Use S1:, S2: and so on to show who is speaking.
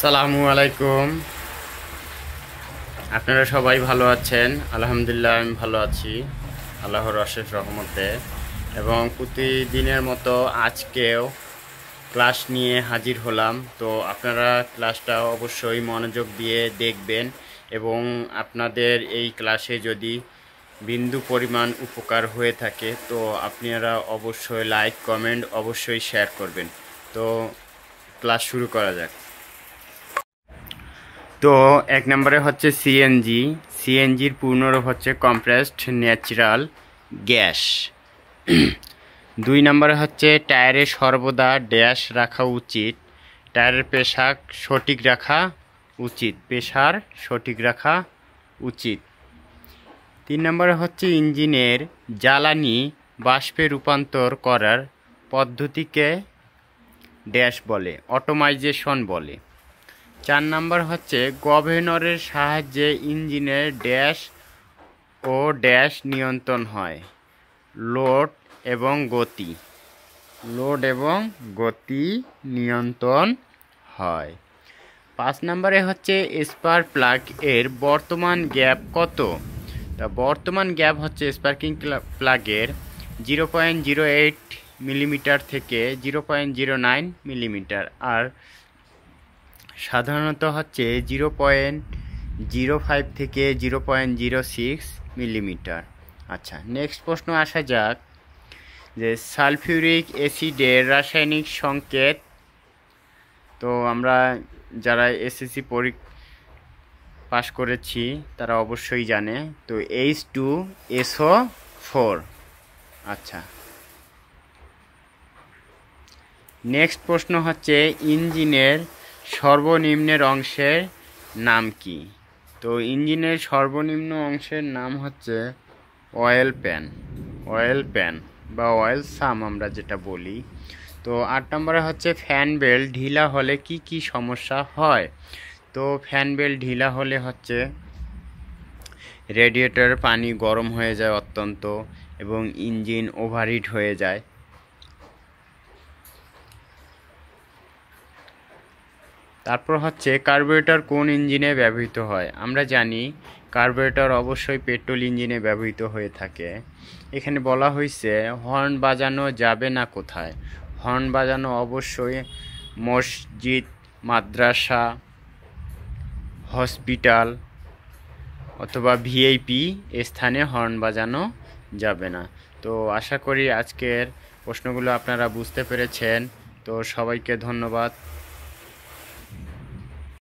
S1: আসসালামু আলাইকুম। আপনারা সবাই ভালো আছেন? আলহামদুলিল্লাহ আমি ভালো আছি আল্লাহর অশেষ রহমতে। এবং প্রতিদিনের মতো আজকেও ক্লাস নিয়ে হাজির হলাম। তো আপনারা ক্লাসটা অবশ্যই মনোযোগ দিয়ে দেখবেন এবং আপনাদের এই ক্লাসে যদি বিন্দু পরিমাণ উপকার হয়ে থাকে তো আপনারা অবশ্যই লাইক কমেন্ট অবশ্যই শেয়ার করবেন। তো ক্লাস শুরু করা যাক। তো এক নম্বরে হচ্ছে সিএনজি। সিএনজির পূর্ণরূপ হচ্ছে কম্প্রেসড ন্যাচারাল গ্যাস। দুই নম্বরে হচ্ছে টায়ারে সর্বদা ড্যাশ রাখা উচিত। টায়ারের পেশাক সঠিক রাখা উচিত, পেশার সঠিক রাখা উচিত। তিন নম্বরে হচ্ছে ইঞ্জিনের জ্বালানি বাষ্পে রূপান্তর করার পদ্ধতিকে ড্যাশ বলে, অটোমাইজেশন বলে। চার নম্বর হচ্ছে গভর্নরের সাহায্যে ইঞ্জিনের ড্যাশ ও ড্যাশ নিয়ন্ত্রণ হয়, লোড এবং গতি। লোড এবং গতি নিয়ন্ত্রণ হয়। পাঁচ নম্বরে হচ্ছে স্পার্ক প্লাগ এর বর্তমান গ্যাপ কত? তা বর্তমান গ্যাপ হচ্ছে স্পার্কিং প্লাগের 0.08 মিলিমিটার থেকে 0.09 মিলিমিটার, আর সাধারণত হচ্ছে 0.05 থেকে 0.06 মিলিমিটার। আচ্ছা, নেক্সট প্রশ্ন আসা যাক যে সালফিউরিক অ্যাসিডের রাসায়নিক সংকেত। তো আমরা যারা এসএসসি পাস করেছি তারা অবশ্যই জানে। তো H2SO4। আচ্ছা, নেক্সট প্রশ্ন হচ্ছে ইঞ্জিনের সর্বনিম্নের অংশের নাম কি? তো ইঞ্জিনের সর্বনিম্ন অংশের নাম হচ্ছে অয়েল প্যান, অয়েল প্যান বা অয়েল সাম আমরা যেটা বলি। তো 8 নম্বরে হচ্ছে ফ্যান বেল্ট ঢিলা হলে কি কি সমস্যা হয়? তো ফ্যান বেল্ট ঢিলা হলে হচ্ছে রেডিয়েটরের পানি গরম হয়ে যায় অত্যন্ত এবং ইঞ্জিন ওভারহিট হয়ে যায়। তারপর হচ্ছে কার্বোরেটর কোন ইঞ্জিনে ব্যবহৃত হয়? আমরা জানি কার্বোরেটর অবশ্যই পেট্রোল ইঞ্জিনে ব্যবহৃত হয়ে থাকে। এখানে বলা হয়েছে হর্ন বাজানো যাবে না কোথায়? হর্ন বাজানো অবশ্যই মসজিদ, মাদ্রাসা, হসপিটাল অথবা ভিআইপি স্থানে হর্ন বাজানো যাবে না। তো আশা করি আজকের প্রশ্নগুলো আপনারা বুঝতে পেরেছেন। তো সবাইকে ধন্যবাদ।